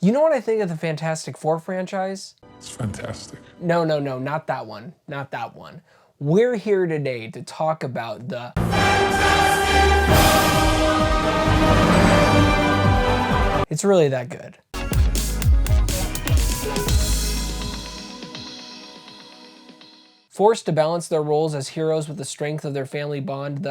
You know what I think of the Fantastic Four franchise? It's fantastic. No, not that one. Not that one. We're here today to talk about the... It's really that good. Forced to balance their roles as heroes with the strength of their family bond,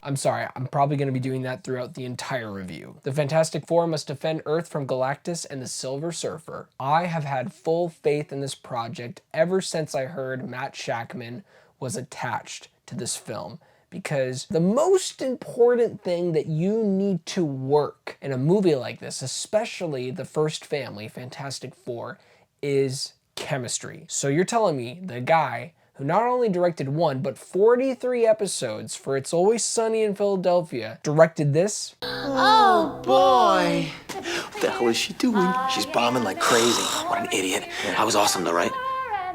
I'm sorry, I'm probably going to be doing that throughout the entire review. The Fantastic Four must defend Earth from Galactus and the Silver Surfer. I have had full faith in this project ever since I heard Matt Shakman was attached to this film, because the most important thing that you need to work in a movie like this, especially the first family, Fantastic Four, is chemistry. So you're telling me the guy who not only directed one, but 43 episodes for It's Always Sunny in Philadelphia, directed this? Oh, boy. What the hell is she doing? She's bombing like crazy. What an idiot. I was awesome though, right?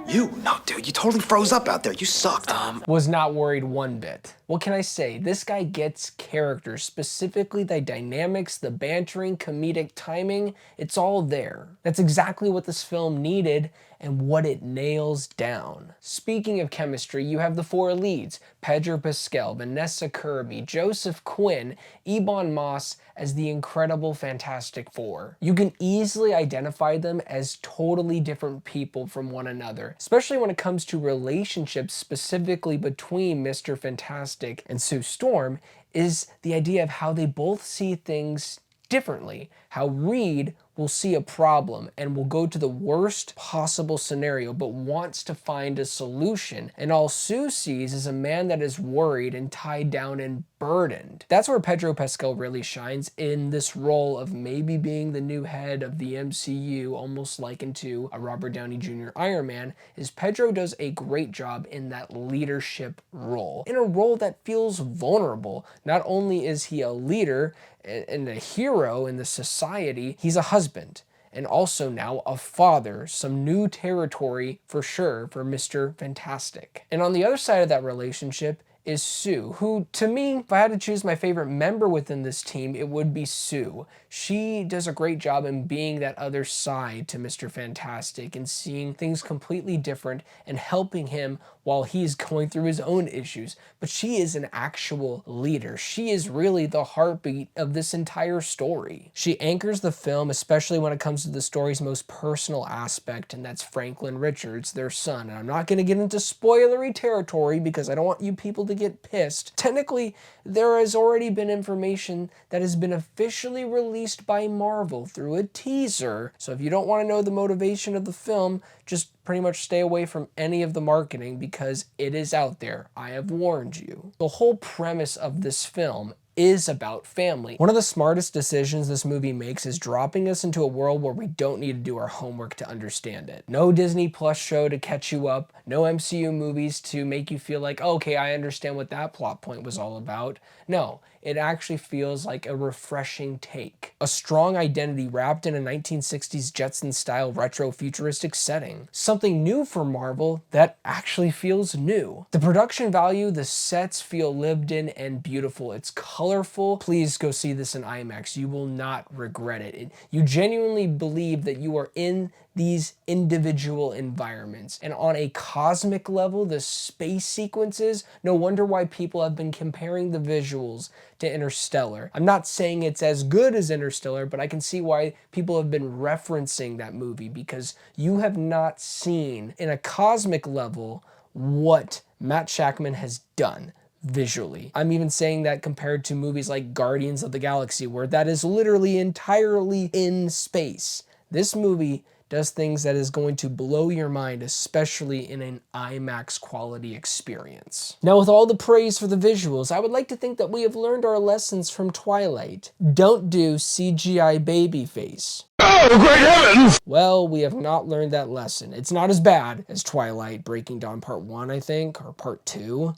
You? No, dude, you totally froze up out there. You sucked. Was not worried one bit. What can I say? This guy gets characters, specifically the dynamics, the bantering, comedic timing. It's all there. That's exactly what this film needed and what it nails down. Speaking of chemistry, you have the four leads: Pedro, Pascal, Vanessa, Kirby, Joseph, Quinn, Ebon Moss as the incredible Fantastic Four. You can easily identify them as totally different people from one another, especially when it comes to relationships specifically between Mr. Fantastic and Sue Storm, is the idea of how they both see things differently. How Reed will see a problem and will go to the worst possible scenario but wants to find a solution, and all Sue sees is a man that is worried and tied down and burdened. That's where Pedro Pascal really shines in this role of maybe being the new head of the MCU, almost likened to a Robert Downey Jr. Iron Man. Is Pedro does a great job in that leadership role, in a role that feels vulnerable. Not only is he a leader and a hero in the society, he's a husband, and also now a father. Some new territory for sure for Mr. Fantastic. And on the other side of that relationship is Sue, who, to me, if I had to choose my favorite member within this team, it would be Sue. She does a great job in being that other side to Mr. Fantastic and seeing things completely different and helping him while he's going through his own issues. But she is an actual leader. She is really the heartbeat of this entire story. She anchors the film, especially when it comes to the story's most personal aspect, and that's Franklin Richards, their son. And I'm not going to get into spoilery territory because I don't want you people to get pissed. Technically, there has already been information that has been officially released by Marvel through a teaser. So if you don't want to know the motivation of the film, just pretty much stay away from any of the marketing because it is out there. I have warned you. The whole premise of this film is about family. One of the smartest decisions this movie makes is dropping us into a world where we don't need to do our homework to understand it. No Disney Plus show to catch you up, no MCU movies to make you feel like, oh, okay, I understand what that plot point was all about. No, it actually feels like a refreshing take. A strong identity wrapped in a 1960s Jetson-style retro-futuristic setting. Something new for Marvel that actually feels new. The production value, the sets feel lived in and beautiful. It's colorful. Please go see this in IMAX. You will not regret it. You genuinely believe that you are in these individual environments. And on a cosmic level, the space sequences, no wonder why people have been comparing the visuals to Interstellar. I'm not saying it's as good as Interstellar, but I can see why people have been referencing that movie, because you have not seen in a cosmic level what Matt Shakman has done visually. I'm even saying that compared to movies like Guardians of the Galaxy, where that is literally entirely in space. This movie does things that is going to blow your mind, especially in an IMAX quality experience. Now, with all the praise for the visuals, I would like to think that we have learned our lessons from Twilight. Don't do CGI baby face. Oh, great heavens! Well, we have not learned that lesson. It's not as bad as Twilight Breaking Dawn Part 1, I think, or Part 2.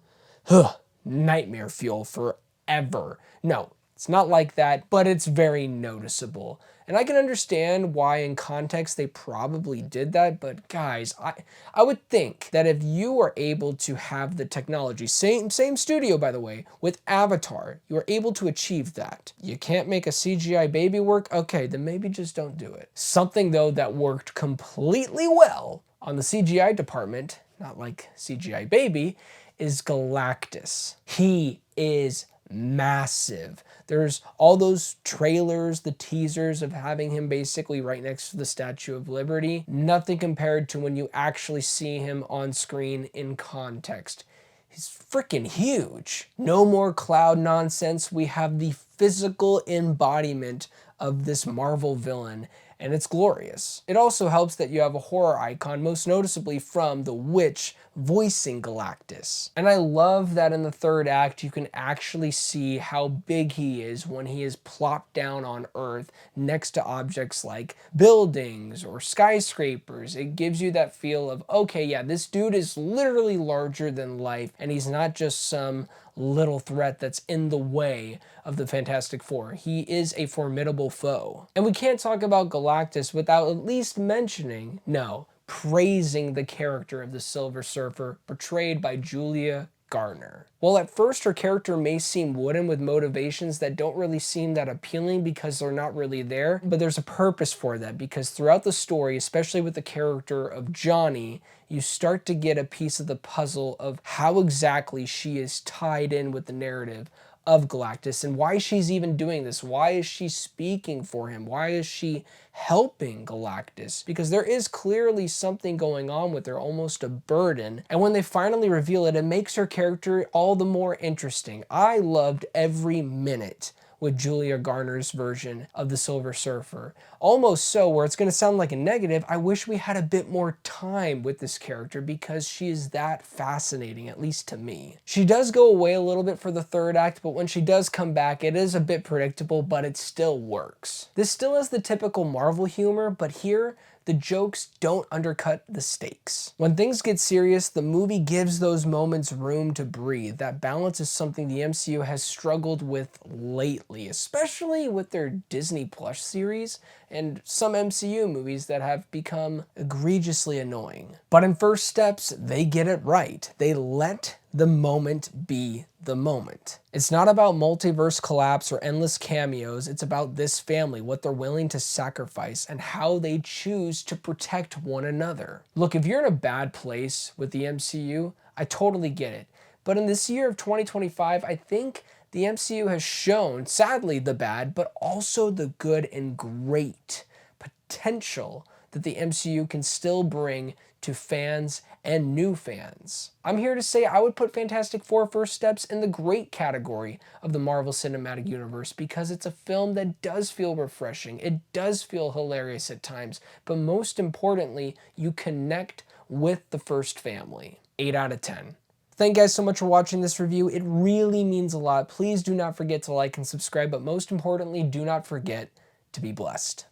Nightmare fuel forever. No, It's not like that, but it's very noticeable. And I can understand why in context they probably did that, but guys, I would think that if you are able to have the technology, same studio by the way, with Avatar, you are able to achieve that. You can't make a CGI baby work? Okay, then maybe just don't do it. Something though that worked completely well on the CGI department, not like CGI baby, is Galactus. He is massive. There's all those trailers, the teasers of having him basically right next to the Statue of Liberty. Nothing compared to when you actually see him on screen in context. He's freaking huge. No more cloud nonsense. We have the physical embodiment of this Marvel villain, and it's glorious. It also helps that you have a horror icon, most noticeably from the witch voicing Galactus. And I love that in the third act you can actually see how big he is when he is plopped down on Earth next to objects like buildings or skyscrapers. It gives you that feel of, okay, yeah, this dude is literally larger than life, and he's not just some little threat that's in the way of the Fantastic Four. He is a formidable foe. And we can't talk about Galactus without at least mentioning, no, praising the character of the Silver Surfer portrayed by Julia Garner. While at first her character may seem wooden with motivations that don't really seem that appealing because they're not really there, but there's a purpose for that, because throughout the story, especially with the character of Johnny, you start to get a piece of the puzzle of how exactly she is tied in with the narrative of Galactus and why she's even doing this. Why is she speaking for him? Why is she helping Galactus? Because there is clearly something going on with her, almost a burden. And when they finally reveal it, it makes her character all the more interesting. I loved every minute with Julia Garner's version of the Silver Surfer. Almost so where it's going to sound like a negative, I wish we had a bit more time with this character because she is that fascinating, at least to me. She does go away a little bit for the third act, but when she does come back, it is a bit predictable, but it still works. This still has the typical Marvel humor, but here, the jokes don't undercut the stakes. When things get serious, the movie gives those moments room to breathe. That balance is something the MCU has struggled with lately, especially with their Disney Plus series and some MCU movies that have become egregiously annoying. But in First Steps, they get it right. They let the moment be the moment. It's not about multiverse collapse or endless cameos. It's about this family, what they're willing to sacrifice, and how they choose to protect one another. Look, if you're in a bad place with the MCU, I totally get it. But in this year of 2025, I think the MCU has shown, sadly, the bad, but also the good and great potential that the MCU can still bring to fans and new fans. I'm here to say I would put Fantastic Four First Steps in the great category of the Marvel Cinematic Universe because it's a film that does feel refreshing, it does feel hilarious at times, but most importantly, you connect with the first family. 8 out of 10. Thank you guys so much for watching this review. It really means a lot. Please do not forget to like and subscribe, but most importantly, do not forget to be blessed.